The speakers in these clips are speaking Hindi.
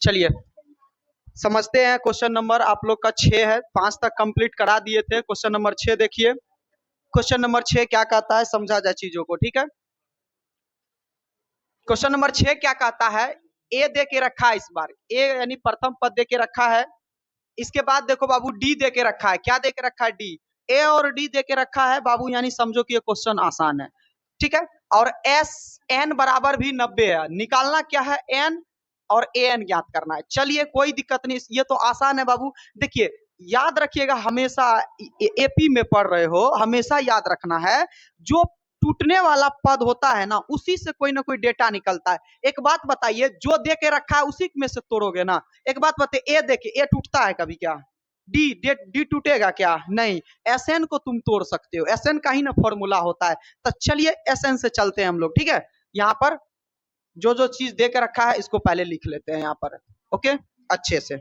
चलिए समझते हैं। क्वेश्चन नंबर आप लोग का 6 है, 5 तक कंप्लीट करा दिए थे। क्वेश्चन नंबर 6 देखिए। क्वेश्चन नंबर 6 क्या कहता है, समझा जाए चीजों को, ठीक है। क्वेश्चन नंबर 6 क्या कहता है, ए दे के रखा है, इस बार ए यानी प्रथम पद दे के रखा है। इसके बाद देखो बाबू डी दे के रखा है। क्या दे के रखा है, डी। ए और डी दे के रखा है बाबू, यानी समझो कि ये क्वेश्चन आसान है, ठीक है। और एस एन बराबर भी 90 है। निकालना क्या है, एन और ए एन ज्ञात करना है। चलिए कोई दिक्कत नहीं, ये तो आसान है बाबू। देखिए याद रखिएगा, हमेशा एपी में पढ़ रहे हो, हमेशा याद रखना है जो टूटने वाला पद होता है ना, उसी से कोई ना कोई डेटा निकलता है। एक बात बताइए, जो दे के रखा है उसी में से तोड़ोगे ना। एक बात बताइए, ए देखे, ए टूटता है कभी क्या, डी टूटेगा क्या, नहीं। एसएन को तुम तोड़ सकते हो, एसएन का ही ना फॉर्मूला होता है। तो चलिए एसएन से चलते हैं हम लोग, ठीक है। यहाँ पर जो जो चीज दे के रखा है इसको पहले लिख लेते हैं यहाँ पर, ओके, अच्छे से।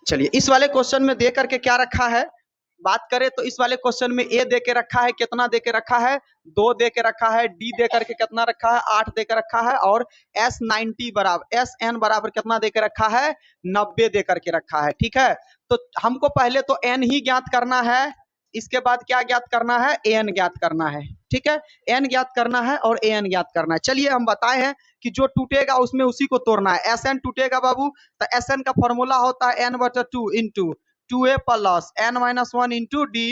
चलिए इस वाले क्वेश्चन में दे करके क्या रखा है, बात करें तो इस वाले क्वेश्चन में ए दे के रखा है, कितना दे के रखा है, 2 दे के रखा है। डी दे करके कितना रखा है, 8 दे के रखा है। और एस 90 बराबर, एस एन बराबर कितना दे के रखा है, 90 दे करके रखा है, ठीक है। तो हमको पहले तो एन ही ज्ञात करना है, इसके बाद क्या ज्ञात करना है, ए एन ज्ञात करना है, ठीक है। एन ज्ञात करना है और ए एन ज्ञात करना है। चलिए हम बताए हैं कि जो टूटेगा उसमें उसी को तोड़ना है। एस एन टूटेगा बाबू, तो एस एन का फॉर्मूला होता है एन बटा 2 into 2a plus N minus 1 into D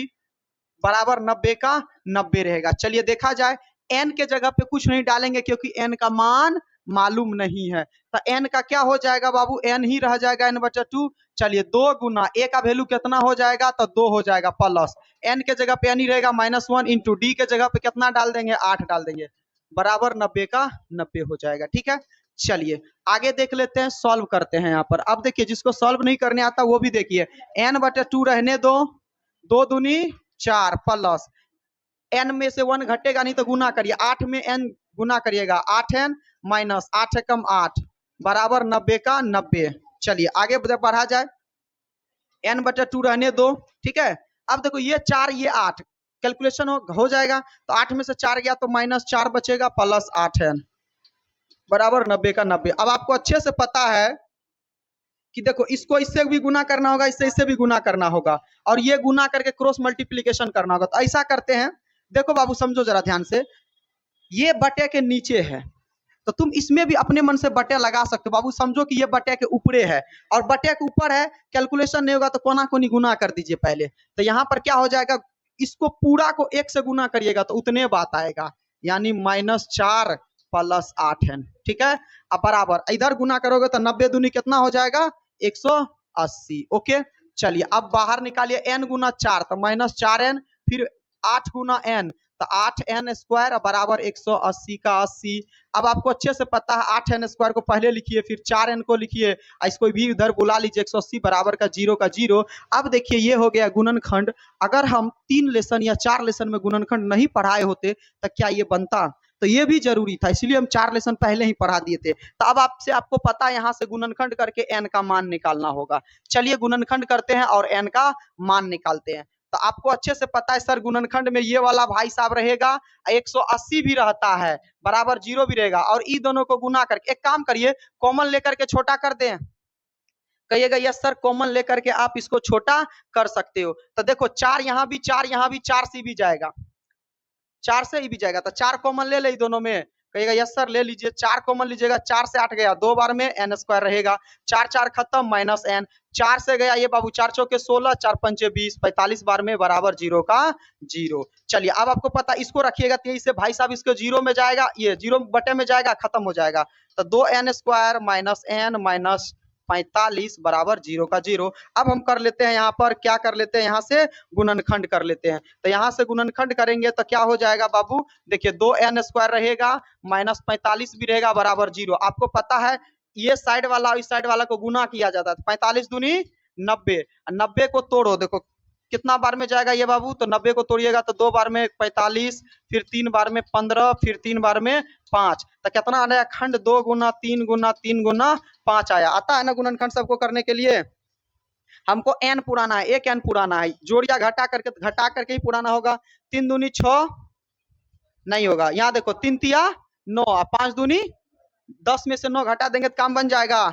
बराबर 90 का 90 रहेगा। चलिए देखा जाए, एन के जगह पे कुछ नहीं डालेंगे क्योंकि एन का मान मालूम नहीं है। तो एन का क्या हो जाएगा बाबू, एन ही रह जाएगा, एन बचा 2। चलिए 2 गुना ए का वैल्यू कितना हो जाएगा, तो 2 हो जाएगा, प्लस एन के जगह पे एन ही रहेगा -1 इंटू डी के जगह पे कितना डाल देंगे, 8 डाल देंगे, बराबर 90 का 90 हो जाएगा, ठीक है। चलिए आगे देख लेते हैं, सॉल्व करते हैं यहाँ पर। अब देखिए जिसको सॉल्व नहीं करने आता वो भी देखिए, एन बटे 2 रहने दो, 2 दूनी 4 प्लस एन में से 1 घटेगा नहीं तो गुना करिए, 8 में एन गुना करिएगा, 8 एन माइनस 8 कम 8 बराबर 90 का 90। चलिए आगे बढ़ा जाए, एन बटे 2 रहने दो, ठीक है। अब देखो ये 4 ये 8 कैलकुलेशन हो जाएगा, तो 8 में से 4 गया तो -4 बचेगा, प्लस 8 एन बराबर 90 का 90। अब आपको अच्छे से पता है कि देखो इसको इससे भी गुना करना होगा, इससे इससे भी गुना करना होगा, और ये गुना करके क्रॉस मल्टीप्लीकेशन करना होगा। तो ऐसा करते हैं, देखो बाबू समझो जरा ध्यान से, ये बटे के नीचे है तो तुम इसमें भी अपने मन से बटे लगा सकते हो। बाबू समझो कि ये बटे के ऊपरे है और बटे के ऊपर है, कैलकुलेशन नहीं होगा तो कोना कोनी गुना कर दीजिए पहले। तो यहाँ पर क्या हो जाएगा, इसको पूरा को 1 से गुना करिएगा तो उतने बात आएगा, यानी -4 प्लस 8 है, ठीक है। अब बराबर इधर गुना करोगे तो 90 दूनी कितना हो जाएगा, 180, ओके। चलिए अब बाहर निकालिए, n गुना 4 तो -4n, फिर 8 गुना n तो 8n स्क्वायर बराबर 180 का 80। अब आपको अच्छे से पता है 8n स्क्वायर को पहले लिखिए, फिर 4n को लिखिए, इसको भी इधर बुला लीजिए, 180 बराबर का 0 का 0। अब देखिए ये हो गया गुणनखंड। अगर हम 3 लेसन या 4 लेसन में गुणनखंड नहीं पढ़ाए होते तो क्या ये बनता, तो ये भी जरूरी था, इसलिए हम 4 लेसन पहले ही पढ़ा दिए थे। तो अब आपको पता है यहाँ से गुणनखंड करके n का मान निकालना होगा। चलिए गुणनखंड करते हैं और n का मान निकालते हैं। तो आपको अच्छे से पता है सर गुणनखंड में ये वाला भाई साहब रहेगा, 180 भी रहता है, बराबर 0 भी रहेगा, और ई दोनों को गुना करके एक काम करिए, कॉमन लेकर के छोटा कर दें। कहिएगा यस सर, कॉमन लेकर के आप इसको छोटा कर सकते हो। तो देखो 4 यहाँ भी 4 यहाँ भी 4 से भी जाएगा, 4 से ही भी जाएगा, तो 4 कॉमन ले ले दोनों में। कहिएगा यस सर ले लीजिए, 4 कॉमन लीजिएगा, 4 से 8 गया, 2 बार में n स्क्वायर रहेगा, 4 4 खत्म -n, 4 से गया ये बाबू, 4 चौके 16, 4 पंचे 20, 45 बार में बराबर 0 का 0। चलिए अब आपको पता, इसको रखिएगा 23 से भाई साहब इसको 0 में जाएगा, ये 0 बटे में जाएगा, खत्म हो जाएगा। तो 2n स्क्वायर -n माइनस 45 बराबर 0 का 0। अब हम कर लेते हैं यहाँ पर, क्या कर लेते हैं, यहाँ से गुणनखंड कर लेते हैं। तो यहाँ से गुणनखंड करेंगे तो क्या हो जाएगा बाबू, देखिए 2n स्क्वायर रहेगा -45 भी रहेगा, बराबर 0। आपको पता है ये साइड वाला इस साइड वाला को गुना किया जाता है, 45 दूनी 90, 90 को तोड़ो, देखो कितना बार में जाएगा ये बाबू, तो 90 को तोड़िएगा तो 2 बार में 45, फिर 3 बार में 15, फिर 3 बार में 5, तो कितना आ रहा खंड, 2 गुना 3 गुना 3 गुना 5 आया। आता है ना गुणनखंड सबको करने के लिए। हमको n पुराना है, एक n पुराना है, जोड़िया घटा करके ही पुराना होगा। 3 दूनी 6 नहीं होगा, यहाँ देखो 3 तिया 9, 5 दूनी 10 में से 9 घटा देंगे तो काम बन जाएगा,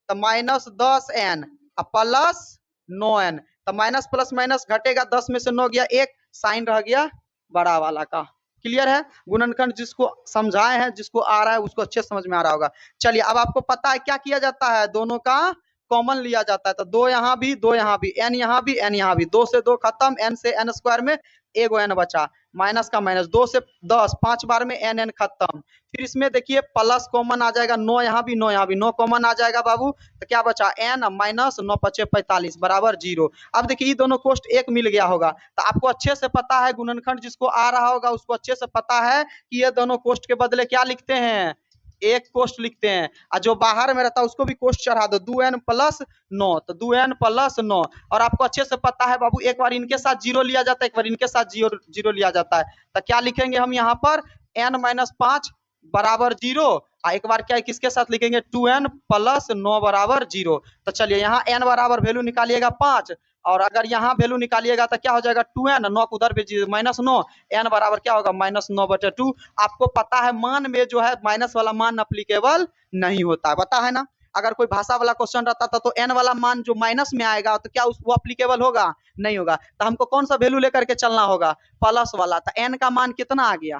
तो -10n प्लस 9n, तो माइनस प्लस माइनस घटेगा, 10 में से 9 गया 1, साइन रह गया बड़ा वाला का। क्लियर है? गुणनखंड जिसको समझाए हैं, जिसको आ रहा है उसको अच्छे समझ में आ रहा होगा। चलिए अब आपको पता है क्या किया जाता है, दोनों का कॉमन लिया जाता है, तो 2 यहाँ भी 2 यहाँ भी, n यहाँ भी n यहाँ भी, 2 से 2 खत्म, n से n स्क्वायर में एगो n बचा, माइनस का माइनस, 2 से 10 5 बार में n खत्म। फिर इसमें देखिए प्लस कॉमन आ जाएगा, 9 यहाँ भी 9 यहाँ भी, 9 कॉमन आ जाएगा बाबू, तो क्या बचा n माइनस 9 5 45 बराबर 0। अब देखिए ये दोनों कोष्ट एक मिल गया होगा, तो आपको अच्छे से पता है, गुणनखंड जिसको आ रहा होगा उसको अच्छे से पता है कि ये दोनों कोष्ट के बदले क्या लिखते हैं, एक कोष्ट लिखते हैं, और जो बाहर में रहता है उसको भी कोष्ट चढ़ा दो, 2n प्लस 9, तो 2n प्लस 9। और आपको अच्छे से पता है बाबू, एक बार इनके साथ 0 लिया जाता है, एक बार इनके साथ 0 लिया जाता है, तो क्या लिखेंगे हम यहाँ पर, n माइनस 5 बराबर 0, और एक बार क्या है किसके साथ लिखेंगे, 2n प्लस 9 बराबर 0। तो चलिए यहाँ n बराबर वैल्यू निकालिएगा 5, और अगर यहाँ वैल्यू निकालिएगा तो क्या हो जाएगा, 2n, 9 को उधर भेजिए -9, n बराबर क्या होगा -9/2। आपको पता है मान में जो है माइनस वाला मान अप्लीकेबल नहीं होता है, पता है ना। अगर कोई भाषा वाला क्वेश्चन रहता था तो n वाला मान जो माइनस में आएगा तो क्या वो अप्लीकेबल होगा, नहीं होगा। तो हमको कौन सा वैल्यू लेकर के चलना होगा, प्लस वाला। तो n का मान कितना आ गया,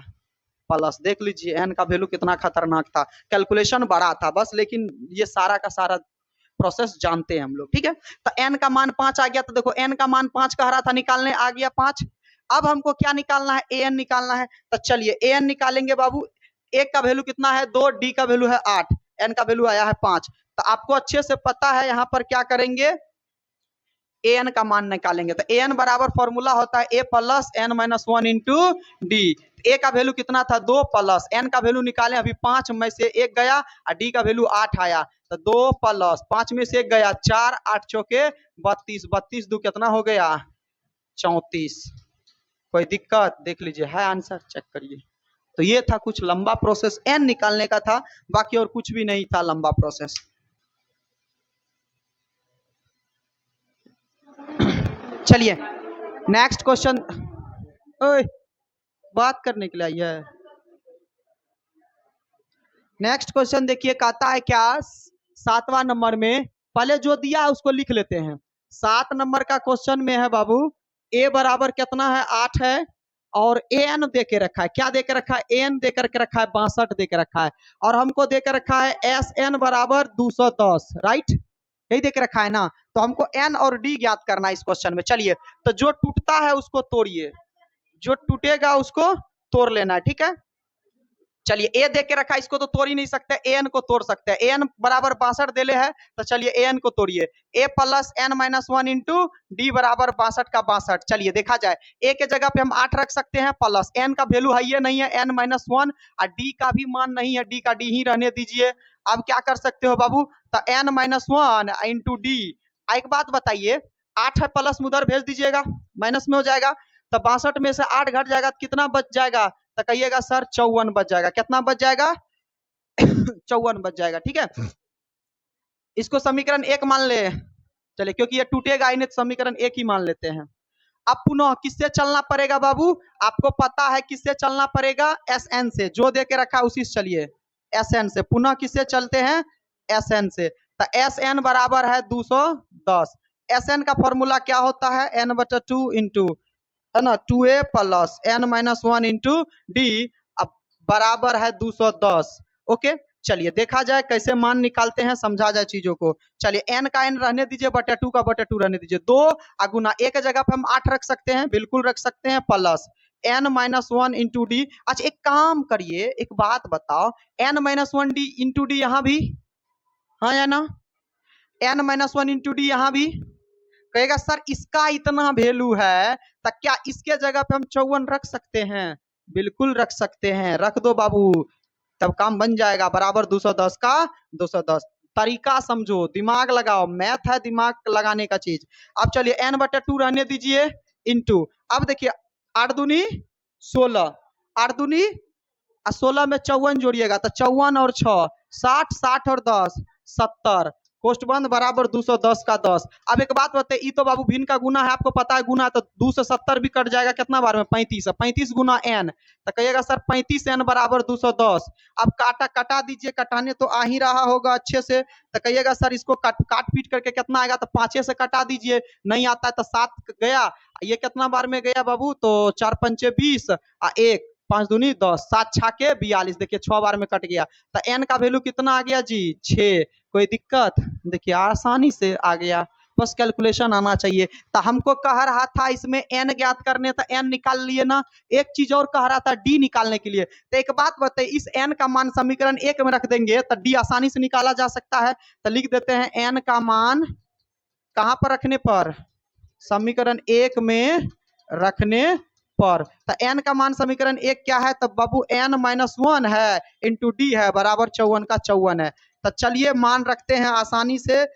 प्लस। देख लीजिए n का वैल्यू कितना खतरनाक था, कैलकुलेशन बड़ा था बस, लेकिन ये सारा का सारा प्रोसेस जानते हैं हम लोग, ठीक है। तो n का मान 5 आ गया, तो देखो n का मान 5 कह रहा था निकालने, आ गया 5। अब हमको क्या निकालना है, an निकालना है, तो चलिए an निकालेंगे बाबू। एक का वैल्यू कितना है 2, डी का वैल्यू है 8, n का वैल्यू आया है 5। तो आपको अच्छे से पता है यहाँ पर क्या करेंगे, an का मान निकालेंगे, तो an बराबर फॉर्मूला होता है a plus n minus 1 into D. a का वैल्यू कितना था 2 प्लस n का वैल्यू निकाले, अभी 5 में से 1 गया और d का वैल्यू 8 आया, तो 2 प्लस 5 में से 1 गया 4, 8 चौके 32, 32 दो कितना हो गया 34। कोई दिक्कत, देख लीजिए है आंसर, चेक करिए। तो ये था कुछ लंबा प्रोसेस n निकालने का था, बाकी और कुछ भी नहीं था लंबा प्रोसेस। चलिए नेक्स्ट क्वेश्चन, बात करने के लिए आई है। नेक्स्ट क्वेश्चन देखिए, कहता है क्या, 7वां नंबर में, पहले जो दिया है उसको लिख लेते हैं। 7 नंबर का क्वेश्चन में है बाबू, a बराबर कितना है 8 है, और an दे के रखा है, क्या दे के रखा है, an दे करके रखा है 62 दे के रखा है, और हमको दे के रखा है sn बराबर 210, राइट, यही दे के रखा है ना। तो हमको n और d ज्ञात करना है इस क्वेश्चन में। चलिए तो जो टूटता है उसको तोड़िए, जो टूटेगा उसको तोड़ लेना है, ठीक है। चलिए ए देख के रखा, इसको तो तोड़ ही नहीं सकते, एन को तोड़ सकते हैं, एन बराबर 62 देले है, तो चलिए एन को तोड़िए, A plus N minus 1 into D बराबर 62 का 62। चलिए देखा जाए, ए के जगह पे हम 8 रख सकते हैं, प्लस एन का वैल्यू है ये नहीं है, एन माइनस 1, और डी का भी मान नहीं है, डी का डी ही रहने दीजिए। अब क्या कर सकते हो बाबू, तो एन माइनस 1 इंटू डी। एक बात बताइए, 8 है प्लस में उधर भेज दीजिएगा, माइनस में हो जाएगा, तो 62 में से 8 घट जाएगा तो कितना बच जाएगा, तो कहिएगा सर 54 बच जाएगा। कितना बच जाएगा 54 बच जाएगा, ठीक है। इसको समीकरण 1 मान ले, चलिए क्योंकि ये टूटेगा ही नहीं, तो समीकरण 1 ही मान लेते हैं। अब पुनः किससे चलना पड़ेगा बाबू, आपको पता है किससे चलना पड़ेगा, एसएन से, जो दे के रखा है उसी से चलिए, एसएन से। पुनः किससे चलते हैं, एसएन से, तो एसएन बराबर है 210। एसएन का फॉर्मूला क्या होता है, n/2 इंटू, है ना, 2a plus n minus 1 into D, अब बराबर है 210। ओके, चलिए देखा जाए कैसे मान निकालते हैं, समझा जाए चीजों को। चलिए n का n रहने दीजिए, बटे 2 का बटे 2 रहने दीजिए, 2 गुना, एक जगह पे हम 8 रख सकते हैं, बिल्कुल रख सकते हैं, plus n minus 1 into D. अच्छा एक काम करिए, एक बात बताओ, n minus 1 D into D यहाँ भी, हाँ या ना, n माइनस 1 इंटू डी यहाँ भी। कहेगा सर इसका इतना वैल्यू है, तो क्या इसके जगह पे हम 54 रख सकते हैं, बिल्कुल रख सकते हैं, रख दो बाबू, तब काम बन जाएगा, बराबर 210 का 210। तरीका समझो, दिमाग लगाओ, मैथ है दिमाग लगाने का चीज। अब चलिए n/2 रहने दीजिए, इंटू, अब देखिए 8 दूनी 16, 8 दूनी 16 में 54 जोड़िएगा तो 54 और 6 60, 60 और 10 70, कोष्टबंध बराबर 210 का 10। अब एक बात बताइए, ये तो बाबू भिन्न का गुना है, आपको पता है गुना, तो 2 से 70 भी कट जाएगा कितना बार में, 35। 35 गुना n, तो कहिएगा सर 35n बराबर 210। अब कटा दीजिए, कटाने तो आ ही रहा होगा अच्छे से, तो कहिएगा सर इसको काट पीट करके कितना आएगा, तो 5 से कटा दीजिए, नहीं आता है तो 7 गया, ये कितना बार में गया बाबू, तो 4 पंचे 20 और 1 5 दूनी 10, 7 छाके 42, देखिए 6 बार में कट गया, तो n का वैल्यू कितना आ गया जी, 6। कोई दिक्कत, देखिए आसानी से आ गया, बस कैलकुलेशन आना चाहिए। तो हमको कह रहा था इसमें n ज्ञात करने, तो n निकाल लिए ना। एक चीज और कह रहा था d निकालने के लिए, तो एक बात बताइए, इस n का मान समीकरण 1 में रख देंगे तो d आसानी से निकाला जा सकता है। तो लिख देते हैं n का मान कहां पर रखने पर, समीकरण 1 में रखने पर। तो n का मान समीकरण 1 क्या है, तो बाबू n-1 है इंटू डी है बराबर 54 का 54 है। तो चलिए मान रखते हैं, आसानी से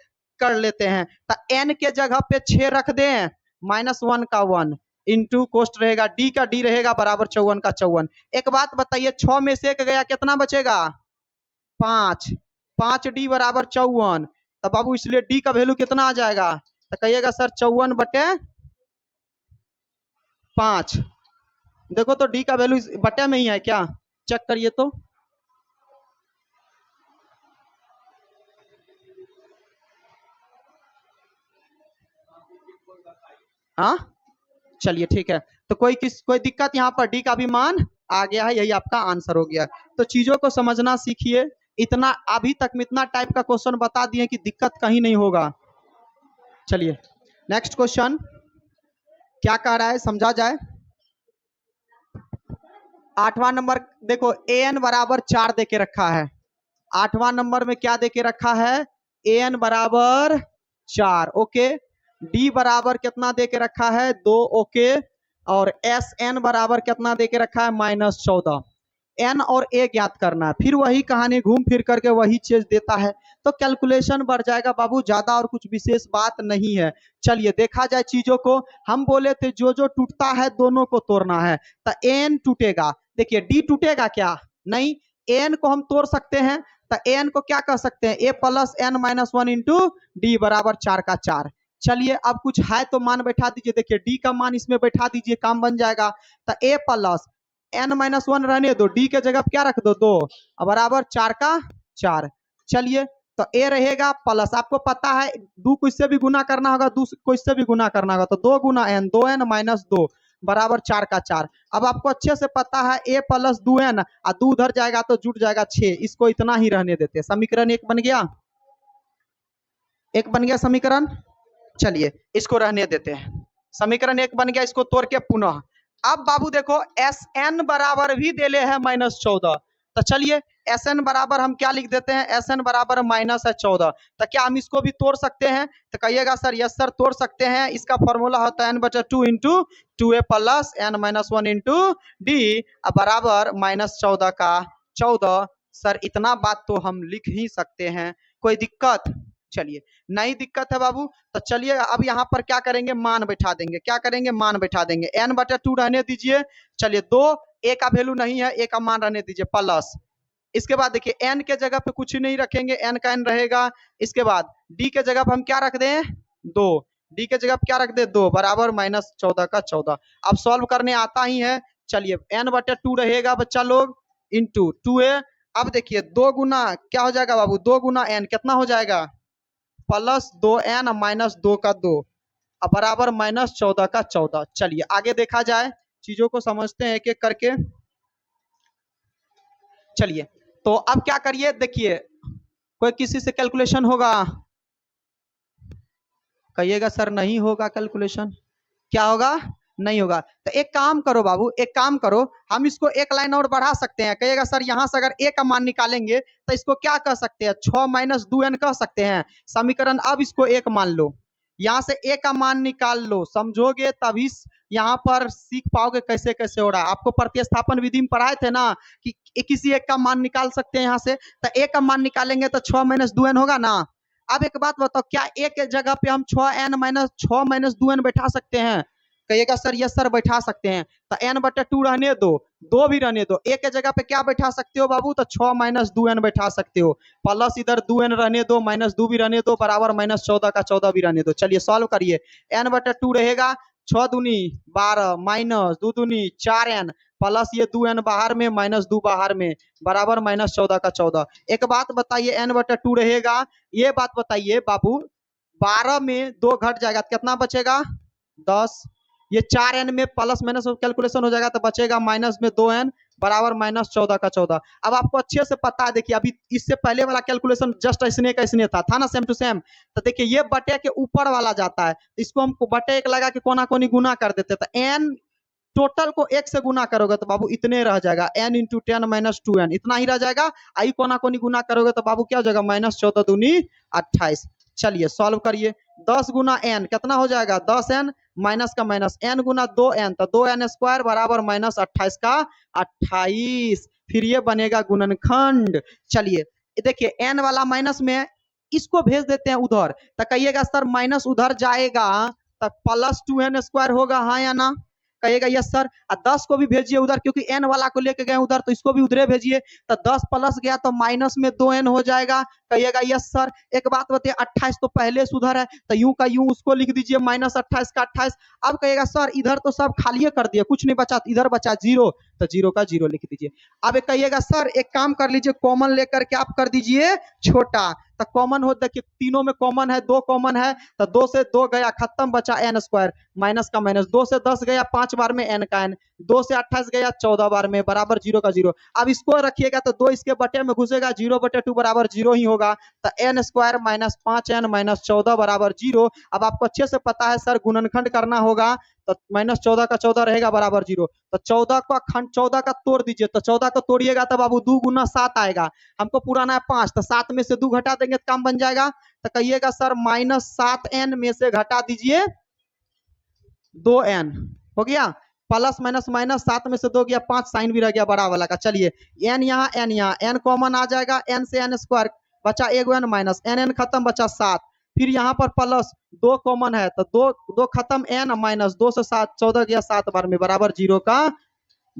कर लेते हैं। तो n के जगह पे 6 रख दें, -1 का 1 इंटू कोष्ट रहेगा d का d रहेगा बराबर 54 का 54। एक बात बताइए, 6 में से 1 गया, कितना बचेगा, 5। 5d बराबर 54, तो बाबू इसलिए d का वैल्यू कितना आ जाएगा, तो कहिएगा सर 54/5। देखो तो डी का वैल्यू बटे में ही है क्या, चेक करिए तो। हाँ चलिए ठीक है, तो कोई दिक्कत, यहाँ पर डी का भी मान आ गया है, यही आपका आंसर हो गया। तो चीजों को समझना सीखिए, इतना अभी तक में इतना टाइप का क्वेश्चन बता दिए कि दिक्कत कहीं नहीं होगा। चलिए नेक्स्ट क्वेश्चन क्या कह रहा है, समझा जाए। 8वां नंबर देखो, an बराबर 4 दे के रखा है। 8वां नंबर में क्या दे के रखा है, an बराबर 4, ओके। d बराबर कितना दे के रखा है, 2, ओके। और sn बराबर कितना दे के रखा है, -14। n और a ज्ञात करना है, फिर वही कहानी घूम फिर करके वही चीज देता है, तो कैलकुलेशन बढ़ जाएगा बाबू, ज्यादा और कुछ विशेष बात नहीं है। चलिए देखा जाए चीजों को, हम बोले थे जो जो टूटता है दोनों को तोड़ना है, तो n टूटेगा, देखिए d टूटेगा क्या, नहीं, n को हम तोड़ सकते हैं, तो n को क्या कर सकते हैं, a plus n-1 into D बराबर 4 का 4। चलिए अब कुछ है तो मान बैठा दीजिए, देखिए d का मान इसमें बैठा दीजिए, काम बन जाएगा। तो a प्लस n-1 रहने दो, d के जगह क्या रख दो, 2 बराबर 4 का 4। चलिए तो a रहेगा प्लस, आपको पता है 2 को इससे भी गुना करना होगा, 2 को इससे भी गुना करना होगा, तो 2 गुना n, 2n माइनस 2 बराबर 4 का 4। अब आपको अच्छे से पता है a प्लस 2n, और 2 उधर जाएगा तो जुट जाएगा 6, इसको इतना ही रहने देते हैं। समीकरण 1 बन गया, 1 बन गया समीकरण। चलिए इसको रहने देते हैं, समीकरण 1 बन गया, इसको तोड़ के पुनः। अब बाबू देखो Sn बराबर भी दे ले है -14, तो चलिए Sn बराबर हम क्या लिख देते हैं, Sn बराबर -14, तो क्या हम इसको भी तोड़ सकते हैं, तो कहिएगा सर यस सर तोड़ सकते हैं। इसका फॉर्मूला होता है n/2 into 2a plus n-1 into D बराबर -14 का 14। सर इतना बात तो हम लिख ही सकते हैं, कोई दिक्कत, चलिए नहीं दिक्कत है बाबू। तो चलिए अब यहाँ पर क्या करेंगे, मान बैठा देंगे, क्या करेंगे, मान बैठा देंगे, n/2 रहने दीजिए। चलिए 2, a का वैल्यू नहीं है, a का मान रहने दीजिए प्लस। इसके बाद देखिए n के जगह पे कुछ नहीं रखेंगे, n का n रहेगा। इसके बाद d के जगह पे हम क्या रख दें, 2, d के जगह पे क्या रख दे, 2 बराबर -14 का 14। अब सॉल्व करने आता ही है। चलिए n/2 रहेगा बच्चा लोग इंटू 2a। अब देखिए 2 गुना क्या हो जाएगा बाबू, 2 गुना n कितना हो जाएगा, प्लस 2n माइनस 2 का 2 बराबर -14 का 14। चलिए आगे देखा जाए, चीजों को समझते हैं एक एक करके। चलिए तो अब क्या करिए, देखिए कोई किसी से कैलकुलेशन होगा, कहिएगा सर नहीं होगा कैलकुलेशन, क्या होगा, नहीं होगा। तो एक काम करो बाबू, एक काम करो, हम इसको एक लाइन और बढ़ा सकते हैं, कहिएगा सर यहाँ से अगर a का मान निकालेंगे तो इसको क्या कह सकते हैं, 6 माइनस 2n कह सकते हैं समीकरण। अब इसको 1 मान लो, यहाँ से a का मान निकाल लो, समझोगे तभी यहाँ पर सीख पाओगे कैसे कैसे हो रहा है। आपको प्रतिस्थापन विधि में पढ़ाए थे ना कि किसी एक का मान निकाल सकते हैं यहाँ से, तो a का मान निकालेंगे तो 6 माइनस 2n होगा ना। अब एक बात बताओ, क्या a के जगह पे हम 6 माइनस 2n बैठा सकते हैं, कहिएगा सर यस सर बैठा सकते हैं, तो n/2 रहने दो, 2 भी रहने दो, एक के जगह पे क्या बैठा सकते हो बाबू, तो 6 - 2n बैठा सकते हो, प्लस इधर 2n रहने दो, -2 भी रहने दो, बराबर -14 का 14 भी रहने दो। चलिए सॉल्व करिए, n/2 रहेगा 6 दूनी 12 माइनस 2 दूनी 4n प्लस ये 2n बाहर में -2 बाहर में, बराबर -14 का 14। एक बात बताइए, n/2 रहेगा, ये बात बताइए बाबू, 12 में 2 घट जाएगा तो कितना बचेगा, 10। ये 4n में प्लस माइनस कैलकुलेशन हो जाएगा तो बचेगा माइनस में 2n, बराबर -14 का 14। अब आपको अच्छे से पता है, देखिए अभी इससे पहले वाला कैलकुलेशन जस्ट ऐसने का ऐसने था ना, सेम टू सेम। तो देखिए ये बटे के ऊपर वाला जाता है, इसको हम बटे 1 लगा के कोना कोनी गुना कर देते, तो n टोटल को 1 से गुना करोगे तो बाबू इतने रह जाएगा, n × 10 - 2n इतना ही रह जाएगा। आई कोना कोनी गुना करोगे तो बाबू क्या हो जाएगा, -14 दूनी 28। चलिए सॉल्व करिए, 10 गुना n कितना हो जाएगा, 10n माइनस का माइनस, n गुना 2n तो 2n स्क्वायर बराबर -28 का 28। फिर ये बनेगा गुणनखंड। चलिए देखिए n वाला माइनस में इसको भेज देते हैं उधर, तो कहिएगा सर माइनस उधर जाएगा तो +2n स्क्वायर होगा, हाँ या ना, कहिएगा यस सर। 10 को भी भेजिए उधर, क्योंकि n वाला को लेके गए उधर, तो इसको भी उधरे भेजिए, तो 10 प्लस गया तो माइनस में 2n हो जाएगा, कहिएगा यस सर। एक बात बताइए, 28 तो पहले सुधर है, तो यूं का यूं उसको लिख दीजिए -28 का 28। अब कहिएगा सर इधर तो सब खाली कर दिए, कुछ नहीं बचा, इधर बचा 0, तो 0 का 0 लिख दीजिए। अब कहिएगा सर एक काम कर लीजिए, कॉमन लेकर के आप कर दीजिए छोटा, तो कॉमन हो, देखिए तीनों में कॉमन है, 2 कॉमन है, तो 2 से 2 गया खत्म, बचा n स्क्वायर, माइनस का माइनस, 2 से 10 गया 5 बार में n का n, 2 से 28 गया 14 बार में, बराबर 0 का 0। अब इसको रखिएगा तो 2 इसके बटे में घुसेगा, 0/2 बराबर 0 ही होगा, तो n स्क्वायर -5n - 14 बराबर 0। अब आपको अच्छे से पता है सर गुणनखंड करना होगा, तो -14 का 14 रहेगा बराबर 0, तो 14 का खंड 14 का तोड़ दीजिए, तो 14 को तोड़िएगा तो बाबू 2 × 7 आएगा, हमको पुराना है 5, तो 7 में से 2 घटा देंगे तो काम बन जाएगा। तो कहिएगा सर -7n में से घटा दीजिए 2n, हो गया, प्लस माइनस माइनस, 7 में से 2 गया 5, साइन भी रह गया बड़ा वाला का। चलिए n यहाँ n कॉमन आ जाएगा, n से n स्क्वायर बचा 1n माइनस n खत्म, बचा 7, फिर यहाँ पर प्लस 2 कॉमन है, तो 2 खत्म, n माइनस 2 से 7 14 गया 7 बार में, बराबर 0 का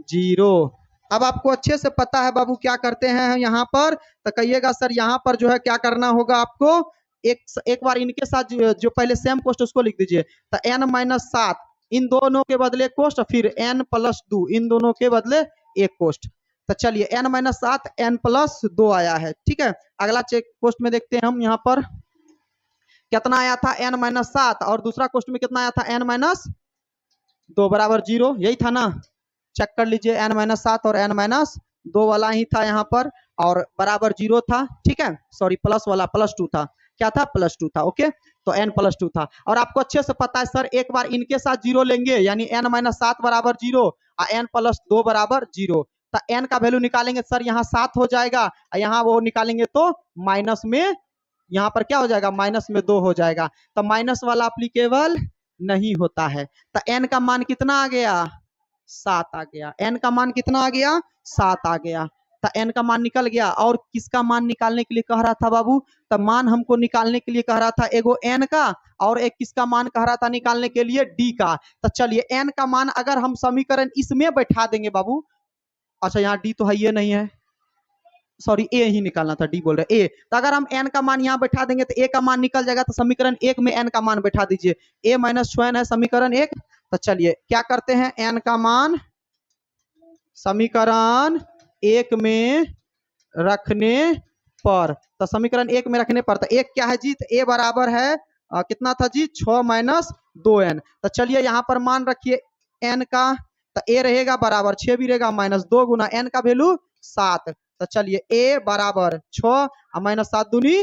0। अब आपको अच्छे से पता है बाबू क्या करते हैं यहाँ पर, तो कहिएगा सर यहाँ पर जो है क्या करना होगा आपको, एक बार इनके साथ जो पहले सेम कोष्ट उसको लिख दीजिए, तो n - 7 इन दोनों के बदले कोष्ट, फिर n + 2 इन दोनों के बदले एक कोष्ट। तो चलिए n - 7 n + 2 आया है, ठीक है। अगला चेक कोष्ट में देखते हैं हम, यहाँ पर कितना आया था, n - 7, और दूसरा कोष्ट में कितना आया था, n - 2 बराबर 0, यही था ना, चेक कर लीजिए, n - 7 और n - 2 वाला ही था यहाँ पर, और बराबर 0 था, ठीक है, सॉरी प्लस वाला +2 था, क्या था, +2 था, ओके, तो n + 2 था। और आपको अच्छे से पता है सर, एक बार इनके साथ 0 लेंगे, यानी n - 7 बराबर 0 और n + 2 बराबर 0, तो n का वैल्यू निकालेंगे सर, यहाँ 7 हो जाएगा, यहाँ वो निकालेंगे तो माइनस में, यहाँ पर क्या हो जाएगा, माइनस में 2 हो जाएगा, तो माइनस वाला अप्लीकेबल नहीं होता है। तो n का मान कितना आ गया, 7 आ गया, n का मान कितना आ गया, 7 आ गया, तो n का मान निकल गया। और किसका मान निकालने के लिए कह रहा था बाबू, तो मान हमको निकालने के लिए कह रहा था एगो n का, और एक किसका मान कह रहा था निकालने के लिए, d का। तो चलिए n का मान अगर हम समीकरण इसमें बैठा देंगे बाबू, अच्छा यहाँ d तो है ये नहीं है, सॉरी ए ही निकालना था, डी बोल रहे ए, तो अगर हम n का मान यहाँ बैठा देंगे तो a का मान निकल जाएगा, तो समीकरण 1 में n का मान बैठा दीजिए, a - 6n है समीकरण 1। तो चलिए क्या करते हैं, n का मान समीकरण 1 में रखने पर, तो समीकरण 1 में रखने पर, तो एक क्या है जी, तो a बराबर है कितना था जी, 6 - 2n। तो चलिए यहाँ पर मान रखिए n का, तो a रहेगा बराबर 6 भी रहेगा, -2 गुना n का वैल्यू 7, तो चलिए a बराबर 6 और -7 दूनी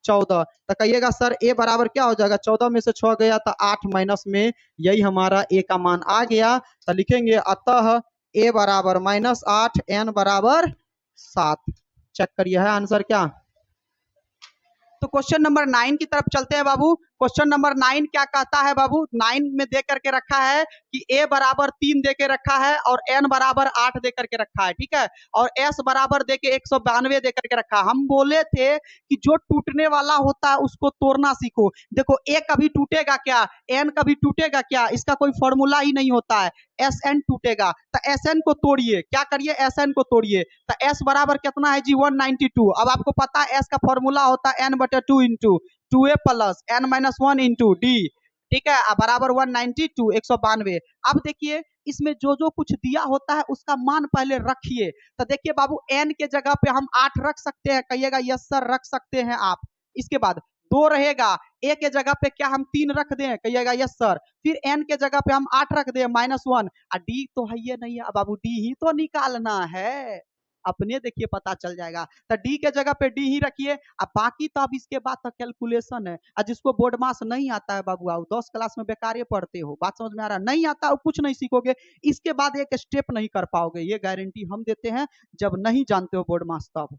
14। तो कहिएगा सर a बराबर क्या हो जाएगा, 14 में से 6 गया तो 8 माइनस में, यही हमारा a का मान आ गया। तो लिखेंगे अतः a बराबर -8 n बराबर 7। चेक करिए है आंसर क्या। तो क्वेश्चन नंबर 9 की तरफ चलते हैं बाबू। क्वेश्चन नंबर 9 क्या कहता है बाबू? 9 में दे करके रखा है कि a बराबर 3 दे के रखा है और n बराबर 8 दे करके रखा है, ठीक है, और s बराबर दे के 192 दे करके रखा है। हम बोले थे कि जो टूटने वाला होता है उसको तोड़ना सीखो। देखो a कभी टूटेगा क्या, n कभी टूटेगा क्या, इसका कोई फॉर्मूला ही नहीं होता है। Sn टूटेगा तो Sn को तोड़िए, क्या करिए, Sn को तोड़िए तो S बराबर कितना है जी 192। अब आपको पता है S का फॉर्मूला होता है n/2 into 2a plus n minus 1 into D, ठीक है, बराबर 192 192। अब देखिए इसमें जो जो कुछ दिया होता है उसका मान पहले रखिए। तो देखिए बाबू n के जगह पे हम 8 रख सकते हैं, कहिएगा यस सर रख सकते हैं आप। इसके बाद 2 रहेगा, a के जगह पे क्या हम 3 रख दें, कहिएगा यस सर। फिर n के जगह पे हम 8 रख दें -1, डी तो है ये नहीं है बाबू, डी ही तो निकालना है, अपने देखिए पता चल जाएगा। तो डी के जगह पे डी ही रखिए। अब बाकी तो अब इसके बाद तो कैलकुलेशन है, और जिसको बोर्ड मास नहीं आता है बाबू आओ 10 क्लास में बेकार पढ़ते हो, बात समझ में आ रहा है? नहीं आता कुछ नहीं सीखोगे, इसके बाद एक स्टेप नहीं कर पाओगे, ये गारंटी हम देते हैं। जब नहीं जानते हो बोर्ड मास तब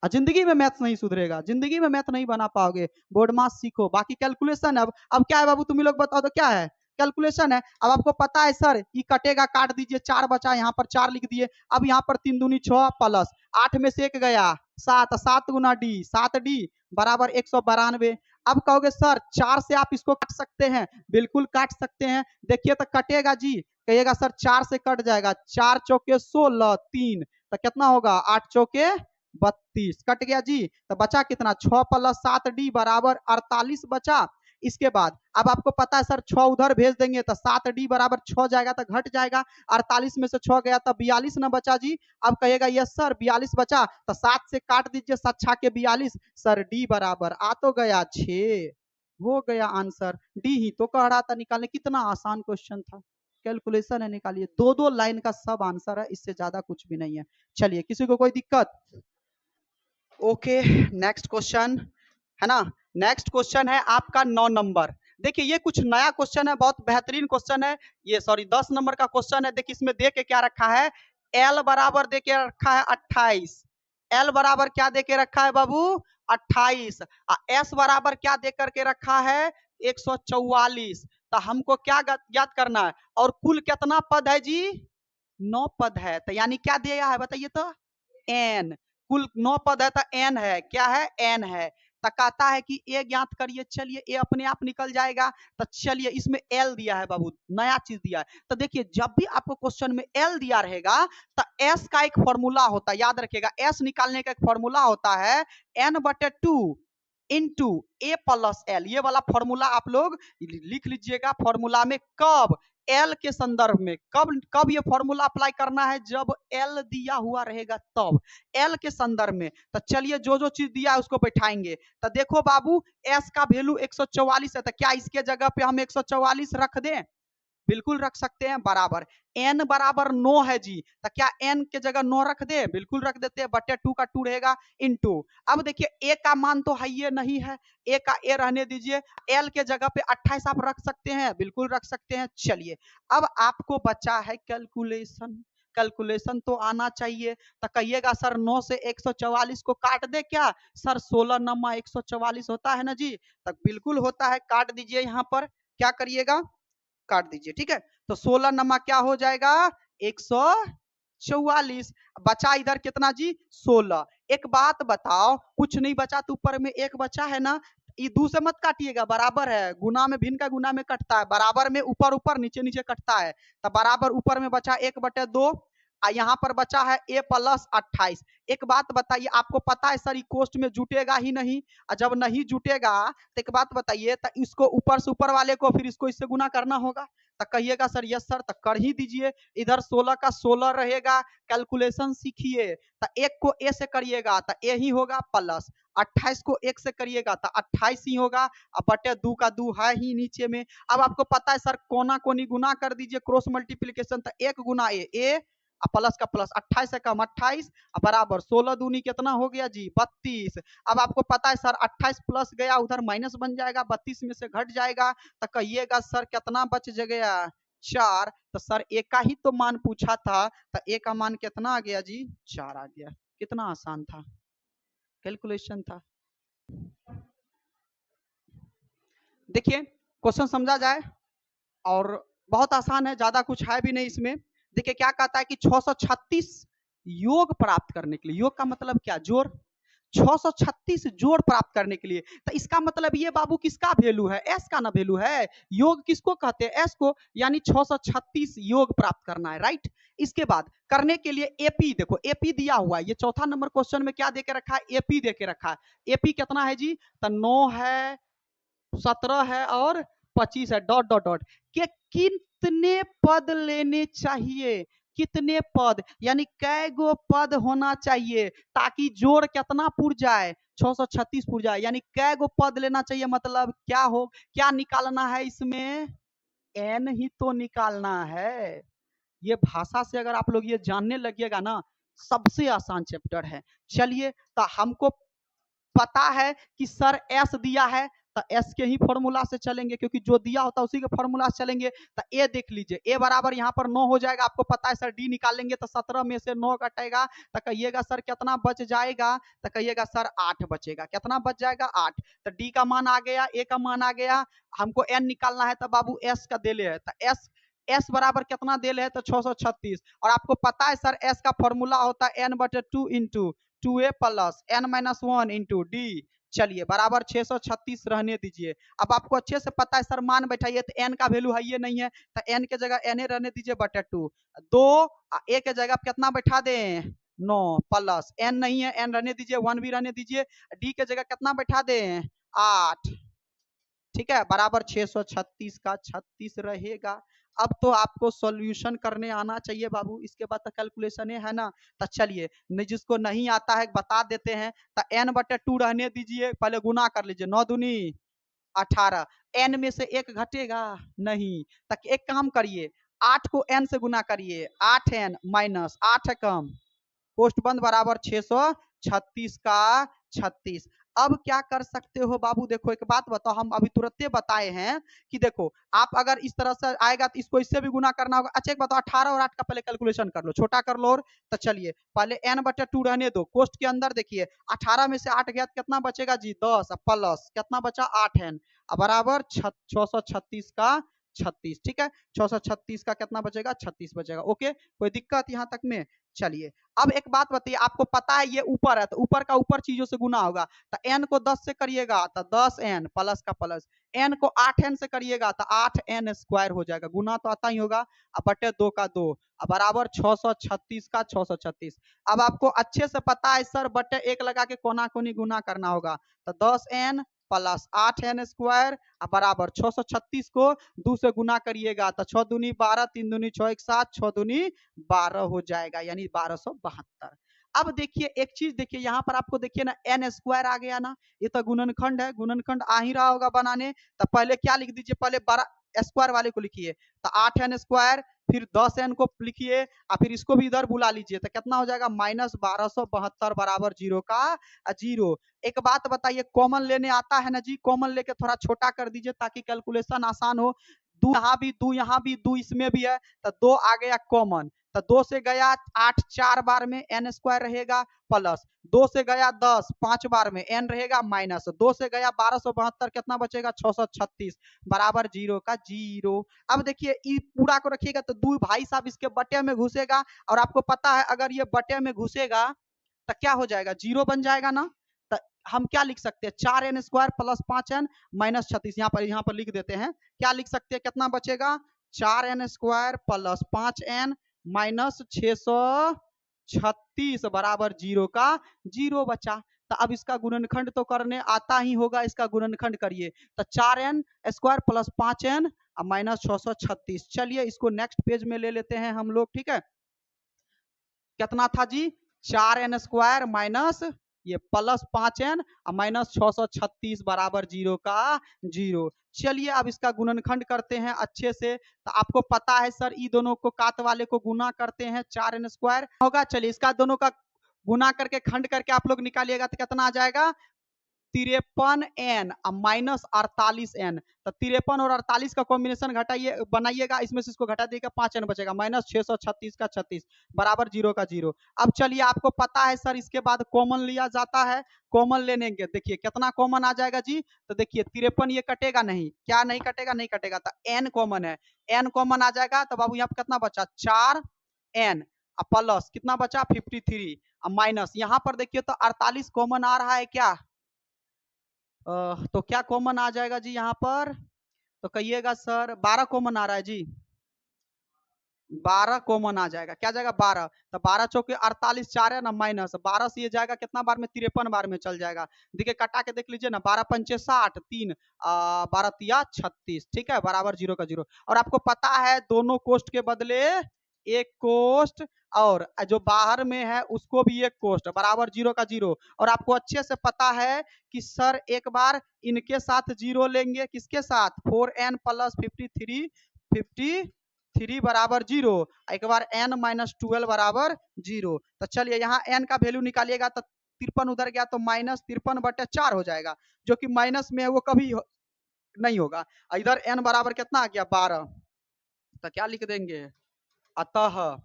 जिंदगी में मैथ नहीं सुधरेगा, जिंदगी में मैथ नहीं बना पाओगे। बोर्ड मास सीखो, बाकी कैलकुलेशन। अब क्या है बाबू, तुम लोग बताओ तो क्या है? कैलकुलेशन है। अब आपको पता है सर ये कटेगा, काट दीजिए, 4 बचा, यहाँ पर 4 लिख दिए। अब यहाँ पर 3 दूनी 6 प्लस 8 में से 1 गया 7, 7 गुना डी 7d बराबर 192। अब कहोगे सर 4 से आप इसको काट सकते हैं, बिल्कुल काट सकते हैं। देखिए तो कटेगा जी, कहिएगा सर 4 से कट जाएगा, 4 चौके 16, 3 तो कितना होगा 8 चौके 32, कट गया जी। तो बचा कितना 6 प्लस 7d बराबर 48 बचा। इसके बाद अब आपको पता है सर 6 उधर भेज देंगे तो 7d बराबर 6 जाएगा तो घट जाएगा, 48 में से 6 गया तो 42 ना बचा जी। अब कहेगा यस सर 42 बचा, तो 7 से काट दीजिए, 7 6 के 42, सर डी बराबर आ तो गया 6, हो गया आंसर। डी ही तो कह रहा था निकालने, कितना आसान क्वेश्चन था। कैलकुलेशन है, निकालिए, 2-2 लाइन का सब आंसर है, इससे ज्यादा कुछ भी नहीं है। चलिए किसी को कोई दिक्कत? ओके नेक्स्ट क्वेश्चन है ना, नेक्स्ट क्वेश्चन है आपका 9 नंबर। देखिए ये कुछ नया क्वेश्चन है, बहुत बेहतरीन क्वेश्चन है ये, सॉरी 10 नंबर का क्वेश्चन है। देखिए इसमें दे के क्या रखा है, एल बराबर दे के रखा है 28, एल बराबर क्या दे के रखा है बाबू 28, एस बराबर क्या दे करके रखा है 144। तो हमको क्या याद करना है, और कुल कितना पद है जी 9 पद है, तो यानी क्या दिया है बताइए तो एन, कुल 9 पद है तो एन है, क्या है एन है। तो कहता है कि ए ज्ञात करिए, चलिए ए अपने आप निकल जाएगा। तो चलिए इसमें एल दिया है बाबू, नया चीज दिया है। तो देखिए जब भी आपको क्वेश्चन में एल दिया रहेगा तो एस का एक फॉर्मूला होता है, याद रखिएगा एस निकालने का एक फॉर्मूला होता है n/2 इंटू ए प्लस एल, ये वाला फॉर्मूला आप लोग लिख लीजिएगा। फॉर्मूला में कब एल के संदर्भ में, कब कब ये फॉर्मूला अप्लाई करना है, जब एल दिया हुआ रहेगा तब, एल के संदर्भ में। तो चलिए जो जो चीज दिया है उसको बैठाएंगे। तो देखो बाबू एस का वैल्यू 144 है, तो क्या इसके जगह पे हम 144 रख दें, बिल्कुल रख सकते हैं, बराबर n बराबर 9 है जी, तो क्या n के जगह 9 रख दे, बिल्कुल रख देते हैं, बटे 2 का 2 रहेगा इंटू। अब देखिए a का मान तो है ये नहीं है, a का a रहने दीजिए, l के जगह पे 28 आप रख सकते हैं, बिल्कुल रख सकते हैं। चलिए अब आपको बचा है कैलकुलेशन, कैलकुलेशन तो आना चाहिए। तो कहिएगा सर 9 से 144 को काट दे क्या, सर 16 नमा 144 होता है ना जी, तब बिल्कुल होता है, काट दीजिए। यहाँ पर क्या करिएगा, काट दीजिए, ठीक है। तो 16 नमा क्या हो जाएगा 144, बचा इधर कितना जी 16। एक बात बताओ, कुछ नहीं बचा तो ऊपर में एक बचा है ना, ये 2 से मत काटिएगा, बराबर है, गुना में भिन्न का गुना में कटता है, बराबर में ऊपर ऊपर नीचे नीचे कटता है। तो बराबर ऊपर में बचा 1/2, यहाँ पर बचा है a प्लस 28। एक बात बताइए, आपको पता है सर ये कोष्ट में जुटेगा ही नहीं, और जब नहीं जुटेगा तो एक बात बताइए, तो इसको ऊपर से ऊपर वाले को फिर इसको इससे गुना करना होगा। तो कहिएगा सर यस सर, तो कर ही दीजिए। इधर 16 का 16 रहेगा, कैलकुलेशन सीखिए। तो 1 को a से करिएगा तो a ही होगा, प्लस 28 को 1 से करिएगा तो 28 ही होगा, अब बटे 2 का 2 है ही नीचे में। अब आपको पता है सर कोना कोनी गुना कर दीजिए, क्रॉस मल्टीप्लीकेशन, तो 1 गुना a प्लस का प्लस 28 से कम 28 बराबर 16 दूनी कितना हो गया जी 32। अब आपको पता है सर 28 प्लस गया उधर माइनस बन जाएगा, 32 में से घट जाएगा, तो कहिएगा सर कितना बच गया 4। तो सर ए का ही तो मान पूछा था, तो ए का मान कितना आ गया जी 4 आ गया। कितना आसान था, कैलकुलेशन था। देखिए क्वेश्चन समझा जाए और बहुत आसान है, ज्यादा कुछ है भी नहीं इसमें। देखिए क्या कहता है कि 636 योग प्राप्त करने के लिए, योग का मतलब क्या, जोड़, 636 जोड़ प्राप्त करने के लिए, तो इसका मतलब ये बाबू किसका वैल्यू है, एस का ना वैल्यू है। योग किसको कहते हैं, एस को, यानी 636 योग प्राप्त करना है, राइट। इसके बाद करने के लिए एपी, देखो एपी दिया हुआ है, ये चौथा नंबर क्वेश्चन में क्या देके रखा है, एपी देके रखा है। एपी कितना है जी, तो 9 है, 17 है और 25 है, डॉट डॉट डॉट के कितने पद लेने चाहिए, कितने पद, यानी कै गो पद होना चाहिए ताकि जोड़ कितना पुर जाए, 636 पुर जाए, यानी कै गो पद लेना चाहिए, मतलब क्या हो, क्या निकालना है इसमें, एन ही तो निकालना है। ये भाषा से अगर आप लोग ये जानने लगिएगा ना, सबसे आसान चैप्टर है। चलिए तो हमको पता है कि सर एस दिया है, तो एस के ही फॉर्मूला से चलेंगे, क्योंकि जो दिया होता है उसी के फॉर्मूला से चलेंगे। तो ए देख लीजिए, ए बराबर यहाँ पर 9 हो जाएगा, आपको पता है सर, डी निकालेंगे तो 17 में से 9 कटेगा, तो कहिएगा सर कितना बच जाएगा, तो कहिएगा सर 8 बचेगा, कितना बच जाएगा 8। तो डी का मान आ गया, ए का मान आ गया, हमको एन निकालना है, तो बाबू एस का देले है, तो एस एस बराबर कितना देले है, तो 636। और आपको पता है सर एस का फॉर्मूला होता है एन बटे 2 into 2a plus N minus 1 into d. चलिए बराबर 636 रहने दीजिए। अब आपको अच्छे से पता है सर, मान बैठाइए, तो एन का वैल्यू है ये नहीं है, तो एन के जगह एन रहने दीजिए बटे 2, दो ए के जगह कितना बैठा दें, 9 प्लस एन नहीं है, एन रहने दीजिए, 1 भी रहने दीजिए, डी के जगह कितना बैठा दें, 8, ठीक है, बराबर 636 का 36 रहेगा। अब तो आपको सॉल्यूशन करने आना चाहिए बाबू, इसके बाद तो कैलकुलेशन है ना। तो चलिए, जिसको नहीं आता है बता देते हैं। तो n बटे 2 रहने दीजिए, पहले गुना कर लीजिए, 9 दूनी 18, n में से एक घटेगा नहीं, तक एक काम करिए, 8 को n से गुना करिए, 8n माइनस 8 है कम, पोस्ट बंद, बराबर 636 का 36। अब क्या कर सकते हो बाबू, देखो एक बात बताओ, हम अभी तुरंत बताए हैं कि देखो आप अगर इस तरह से आएगा तो इसको इससे भी गुना करना होगा। अच्छा एक बताओ, 18 और 8 का पहले कैलकुलेशन कर लो, छोटा कर लो, और तो चलिए पहले n बटे 2 रहने दो, कोष्ट के अंदर देखिए 18 में से 8 गया कितना बचेगा जी, 10 प्लस कितना बचा 8n, बराबर 636 का 36, ठीक है, 636 का कितना बचेगा, 36 बचेगा। ओके, कोई दिक्कत यहाँ तक में। चलिए अब एक बात बताइए, आपको पता है ये ऊपर है, तो ऊपर का ऊपर चीजों से गुना होगा, तो n को 10 से करिएगा तो 10n प्लस का प्लस, n को 8n से करिएगा तो 8n स्क्वायर हो जाएगा, गुना तो आता ही होगा, अब बटे 2 का 2, अब बराबर 636 का 636। अब आपको अच्छे से पता है सर, बटे 1 लगा के कोना कोनी गुना करना होगा, तो 10n प्लस 8n स्क्वायर बराबर 636 को 2 से गुना करिएगा तो 6 दूनी 12, 3 दूनी 6, 1 7, 6 दूनी 12 हो जाएगा, यानी 1272। अब देखिए एक चीज देखिए, यहाँ पर आपको देखिए ना n स्क्वायर आ गया ना, ये तो गुणनखंड है, गुणनखंड आ ही रहा होगा बनाने, तो पहले क्या लिख दीजिए, पहले 12 स्क्वायर वाले को लिखिए, तो 8n स्क्वायर, फिर 10n को लिखिए, और फिर इसको भी इधर बुला लीजिए, तो कितना हो जाएगा, माइनस 1272 बराबर 0 का 0। एक बात बताइए, कॉमन लेने आता है ना जी, कॉमन लेके थोड़ा छोटा कर दीजिए ताकि कैलकुलेशन आसान हो, दो यहाँ भी, दो यहाँ भी, दो इसमें भी है, तो 2 आ गया कॉमन, तो 2 से गया 8 4 बार में n स्क्वायर रहेगा, प्लस 2 से गया 10 5 बार में n रहेगा, माइनस 2 से गया 1272, कितना बचेगा 636 बराबर 0 का 0। अब देखिए ई पूरा को रखिएगा तो 2 भाई साहब इसके बटे में घुसेगा, और आपको पता है अगर ये बटे में घुसेगा तो क्या हो जाएगा, 0 बन जाएगा ना। तो हम क्या लिख सकते हैं, 4n square plus 5n minus 36, यहाँ पर लिख देते हैं, क्या लिख सकते हैं, कितना बचेगा, 4n square plus 5n minus 636 बराबर 0 का 0 बचा। तो अब इसका गुणनखंड तो करने आता ही होगा, इसका गुणनखंड करिए, तो 4n square plus 5n minus 636। चलिए इसको नेक्स्ट पेज में ले लेते हैं हम लोग, ठीक है, कितना था जी, 4n स्क्वायर माइनस ये प्लस 5n माइनस 636 बराबर 0 का 0। चलिए अब इसका गुणनखंड करते हैं अच्छे से, तो आपको पता है सर ई दोनों को काट वाले को गुना करते हैं, 4n स्क्वायर होगा, चलिए इसका दोनों का गुना करके खंड करके आप लोग निकालिएगा तो कितना आ जाएगा, 53n माइनस 48n। तो 53 और 48 का कॉम्बिनेशन घटाइए बनाइएगा, इसमें से इसको घटा देगा 5n बचेगा, माइनस 636 का 36 बराबर 0 का 0। अब चलिए आपको पता है सर इसके बाद कॉमन लिया जाता है, कॉमन लेने के देखिए कितना कॉमन आ जाएगा जी। तो देखिए 53 ये कटेगा नहीं, क्या नहीं कटेगा, नहीं कटेगा, तो n कॉमन है, n कॉमन आ जाएगा। तो बाबू यहाँ पे कितना बचा 4n प्लस कितना बचा 53 माइनस यहाँ पर देखिए तो 48 कॉमन आ रहा है क्या, तो क्या कॉमन आ जाएगा जी यहाँ पर, तो कहिएगा सर 12 कॉमन आ रहा है जी, 12 कॉमन आ जाएगा, क्या जाएगा 12, तो 12 चौके 48, 4 है ना माइनस 12 से ये जाएगा कितना बार में 53 बार में चल जाएगा। देखिए कटा के देख लीजिए ना, 12 पंचे 60, 3 12 तिया 36, ठीक है बराबर 0 का 0। और आपको पता है दोनों कोष्ट के बदले एक कोष्ट और जो बाहर में है उसको भी एक कोष्ट बराबर 0 का 0। और आपको अच्छे से पता है कि सर एक बार इनके साथ 0 लेंगे, किसके साथ 4n प्लस 53 बराबर 0, एक बार n माइनस 12 बराबर 0। तो चलिए यहाँ n का वैल्यू निकालिएगा तो 53 उधर गया तो माइनस 53/4 हो जाएगा, जो कि माइनस में है वो कभी नहीं होगा। इधर n बराबर कितना आ गया 12, तो क्या लिख देंगे, अतः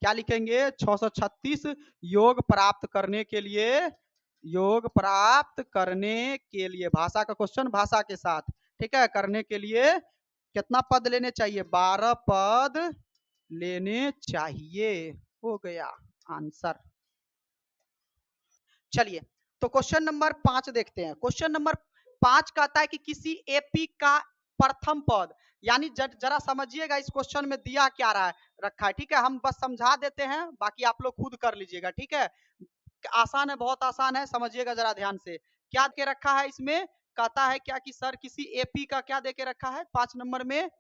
क्या लिखेंगे 636 योग प्राप्त करने के लिए, योग प्राप्त करने के लिए भाषा का क्वेश्चन भाषा के साथ, ठीक है, करने के लिए कितना पद लेने चाहिए, 12 पद लेने चाहिए, हो गया आंसर। चलिए तो क्वेश्चन नंबर 5 देखते हैं। क्वेश्चन नंबर 5 कहता है कि किसी एपी का प्रथम पद, यानी जरा समझिएगा इस क्वेश्चन में दिया क्या रहा है रखा है, ठीक है, हम बस समझा देते हैं, बाकी आप लोग खुद कर लीजिएगा, ठीक है, आसान है, बहुत आसान है, समझिएगा जरा ध्यान से। क्या दे के रखा है इसमें, कहता है क्या कि सर किसी एपी का क्या दे के रखा है 5 नंबर में,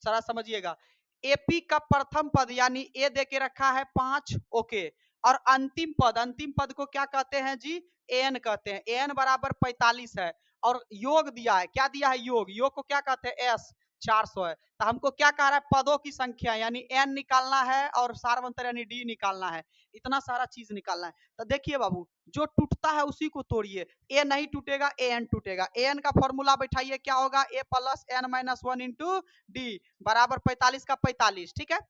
जरा समझिएगा, एपी का प्रथम पद यानी ए दे के रखा है 5, ओके, और अंतिम पद को क्या कहते हैं जी, एन कहते हैं, एन बराबर 45 है, और योग दिया है, क्या दिया है योग, योग को क्या कहते हैं एस 400 है। तो हमको क्या कह रहा है पदों की संख्या यानी एन निकालना है और सार्वंतर यानी डी निकालना है, इतना सारा चीज निकालना है। तो देखिए बाबू जो टूटता है उसी को तोड़िए, ए नहीं टूटेगा ए एन टूटेगा, ए एन का फॉर्मूला बैठाइए क्या होगा, A plus N minus 1 into D बराबर 45 का 45, ठीक है,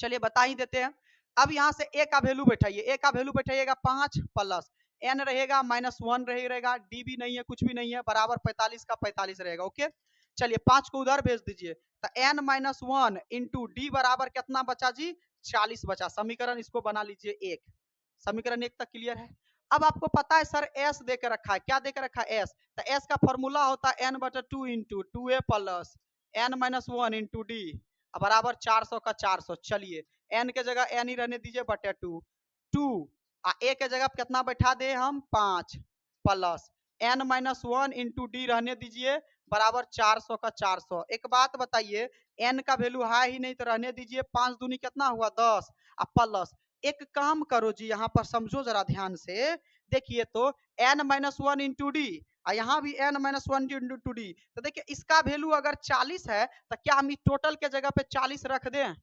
चलिए बता ही देते हैं। अब यहाँ से ए का वैल्यू बैठाइए, ए का वैल्यू बैठाइएगा 5 प्लस एन रहेगा माइनस 1 रहेगा, डी भी नहीं है कुछ भी नहीं है, बराबर 45 का 45 रहेगा, ओके। चलिए 5 को उधर भेज दीजिए, तो एन माइनस 1 इंटू डी बराबर कितना बचा जी 40 बचा। समीकरण इसको बना लीजिए 1, समीकरण 1 तक क्लियर है। अब आपको पता है सर एस दे के रखा है, क्या दे के रखा है एस, तो एस का फॉर्मूला होता है एन बटा 2 into 2a plus N minus 1 into D बराबर 400 का 400। चलिए एन के जगह एन ही रहने दीजिए बटे 2, 2 ए के जगह कितना बैठा दे हम 5 plus N minus 1 into d रहने दीजिए बराबर 400 का 400। एक बात बताइए एन का वैल्यू है ही नहीं तो रहने दीजिए, 5 दूनी कितना हुआ 10 प्लस एक काम करो जी यहाँ पर समझो जरा ध्यान से, देखिए तो एन माइनस 1 इंटू डी यहाँ भी एन माइनस 1 इंटू डी, तो देखिए इसका वैल्यू अगर 40 है तो क्या हम टोटल के जगह पे 40 रख दें,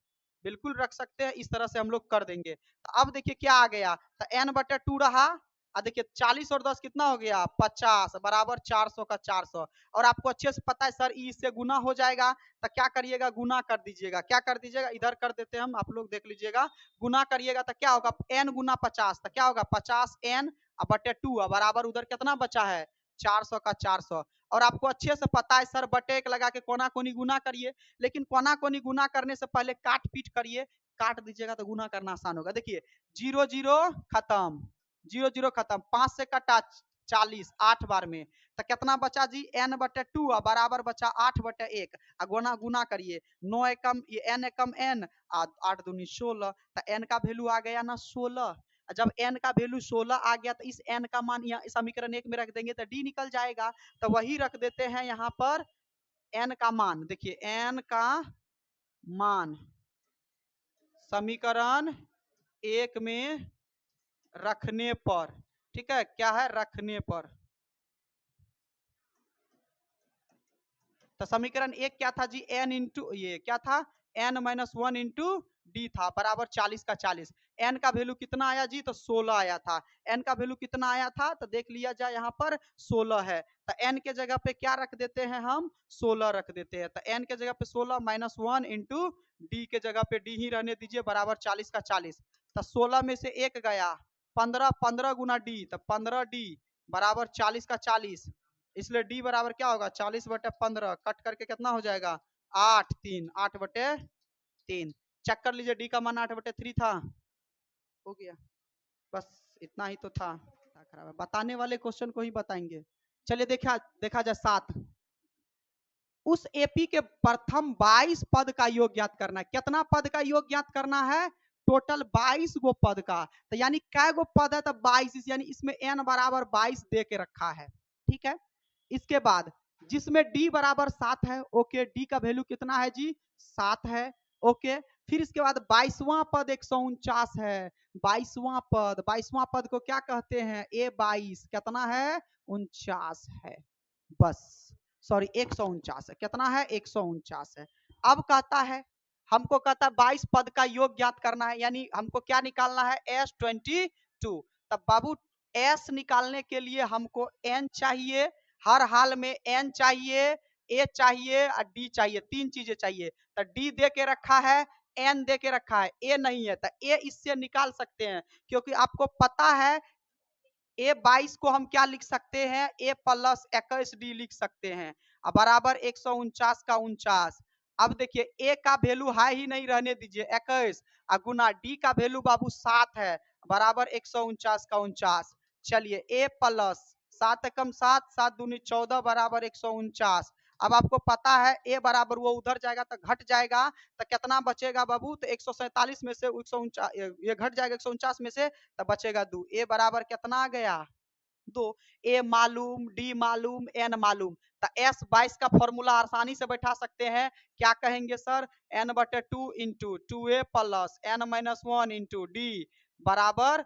बिल्कुल रख सकते हैं, इस तरह से हम लोग कर देंगे। तो अब देखिए क्या आ गया, तो एन बटे 2 रहा, देखिए 40 और 10 कितना हो गया 50 बराबर 400 का 400। और आपको अच्छे से पता है सर इससे गुना हो जाएगा, तो क्या करिएगा गुना कर दीजिएगा, क्या कर दीजिएगा इधर कर देते हैं हम, आप लोग देख लीजिएगा, गुना करिएगा तो क्या होगा एन गुना 50, तो क्या होगा 50 एन बटे 2 बराबर उधर कितना बचा है 400 का 400। और आपको अच्छे से पता है सर बटे 1 लगा के कोना कोनी गुना करिए, लेकिन कोना कोनी गुना करने से पहले काट पीट करिए, काट दीजिएगा तो गुना करना आसान होगा। देखिए 0 0 खत्म, 0 0 खत्म, 5 से कटा 40 8 बार में, तो कितना बचा जी एन बटे 2 बराबर बचा 8 बटे 1, गुना गुना करिए 9 एकम एन एकम एन 8 दूनी 16, तो एन का वैल्यू आ गया ना 16। जब n का वैल्यू 16 आ गया तो इस n का मान यहाँ समीकरण 1 में रख देंगे तो d निकल जाएगा, तो वही रख देते हैं यहाँ पर n का मान, देखिए n का मान समीकरण 1 में रखने पर, ठीक है, क्या है रखने पर, तो समीकरण 1 क्या था जी n इंटू ये क्या था n माइनस 1 इंटू डी था बराबर 40 का 40। एन का वैल्यू कितना आया जी? तो 16 आया था। एन का वैल्यू कितना आया था? तो देख लिया जाए यहाँ पर 16 है, तो एन के जगह पे क्या रख देते हैं हम? 16 रख देते हैं। तो एन के जगह पे 16 माइनस 1 इंटू डी के जगह पे डी ही रहने दीजिए बराबर 40 का 40। तो 16 में से एक गया, 15, 15 गुना डी, तो 15 डी बराबर 40 का 40। इसलिए डी बराबर क्या होगा? 40/15 कट करके कितना हो जाएगा? 8 3 8/3। चेक कर लीजिए, डी का मान 8/3 था। हो गया, बस इतना ही तो था। खराब है, बताने वाले क्वेश्चन को ही बताएंगे। चलिए देखा देखा जाए 7। उस एपी के प्रथम 22 पद का योग ज्ञात करना है। कितना पद का योग ज्ञात करना है? टोटल 22 गो पद का। तो यानी कै गो पद है? तो 22, यानी इसमें एन बराबर 22 दे के रखा है। ठीक है, इसके बाद जिसमें डी बराबर 7 है, ओके, डी का वैल्यू कितना है जी? 7 है, ओके। फिर इसके बाद 22वां पद 149 है। 22वां पद को क्या कहते हैं? ए 22 कितना है? 49 है। बस, सॉरी 149 है। कितना है? 149 है। अब कहता है, हमको कहता है 22 पद का योग ज्ञात करना है, यानी हमको क्या निकालना है? S22। तब बाबू S निकालने के लिए हमको N चाहिए, हर हाल में N चाहिए, A चाहिए और D चाहिए, 3 चीजें चाहिए। तो D दे के रखा है, N दे के रखा है, A नहीं है। तो A इससे निकाल सकते हैं, क्योंकि आपको पता है ए 22 को हम क्या लिख सकते हैं? ए प्लस 21 डी लिख सकते हैं, बराबर 149 का 49। अब देखिए ए का वैल्यू है ही नहीं, रहने दीजिए 21, गुना डी का वैल्यू बाबू 7 है बराबर 149 का 49। चलिए ए प्लस 7 कम 7, 7 दूनी 14 बराबर 149। अब आपको पता है ए बराबर वो उधर जाएगा तो घट जाएगा, तो कितना बचेगा बाबू? तो 147 में से 149, ये घट जाएगा 149 में से, तो बचेगा 2। ए बराबर कितना आ गया? 2। ए मालूम, डी मालूम, एन मालूम। तो एस 22 का फॉर्मूला आसानी से बैठा सकते हैं। क्या कहेंगे sir? n/2 into 2a plus n-1 into D बराबर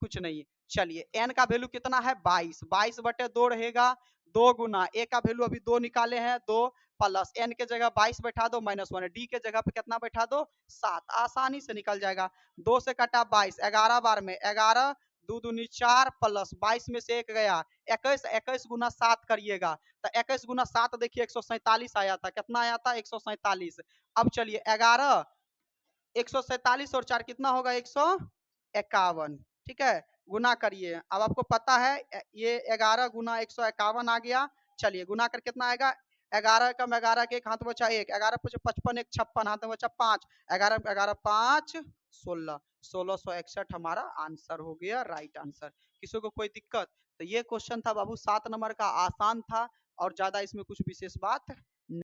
कुछ नहीं। चलिए एन का वैल्यू कितना है? 22। 22/2 रहेगा, 2 गुना ए का वैल्यू अभी 2 निकाले हैं, 2 प्लस एन के जगह 22 बैठा दो, -1, डी के जगह पे कितना बैठा दो? 7। आसानी से निकल जाएगा। 2 से कटा 22, 11 बार में 11, 2 दूनी 4 प्लस 22 में से एक गया 21, 21 गुना 7 करिएगा, तो 21 गुना 7 देखिए 147 आया था। कितना आया था? 147। अब चलिए 11, 147 और 4 कितना होगा? 151। ठीक है, गुना करिए। अब आपको पता है ये 11 गुना 151 आ गया। चलिए गुना कर कितना आएगा? 11 कम 11 के एक हाथ बचा 1, 11 पचे 55, 1 56, हाथ में बचा 5, 11 11 5 16, 1661 हमारा आंसर हो गया, राइट आंसर। किसी को कोई दिक्कत? तो ये क्वेश्चन था बाबू 7 नंबर का, आसान था और ज्यादा इसमें कुछ विशेष बात